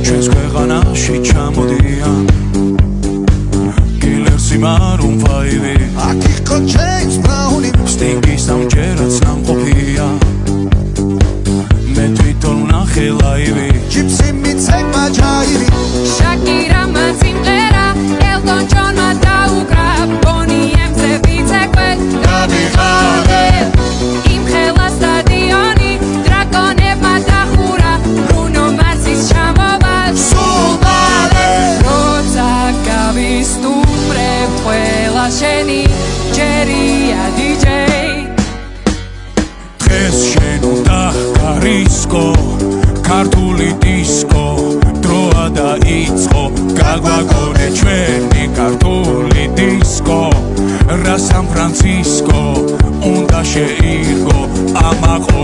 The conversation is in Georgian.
ჩვენს ქვეყანაში ჩამოდიან კილერსი მარუმ ფაივი აქ იყო ჯეიმს ბრაუნი სტინგის ამჯერად სამყოფია მე თვითონ ვნახე ლაივი ჯიპსი მიცემა ჯაირი შაკირამა სიმღერა ელტონ ჯონმა დაუკრა ბონი ემზე ვიცეკვე გადიღალე იმ ხელა სტადიონი დრაკონებმა დახურა ბრუნო მარსის ჩამოვა სულმალე როცა გავისტუმრებ ყველა შენი ჯერია დიჯეი დღეს შენ უნდა გარისკო ქართული დისკო დროა დაიწყო გაგვაგონე ჩვენი ქართული დისკო რა სან ფრანცისკო უნდა შეირგო ამაყო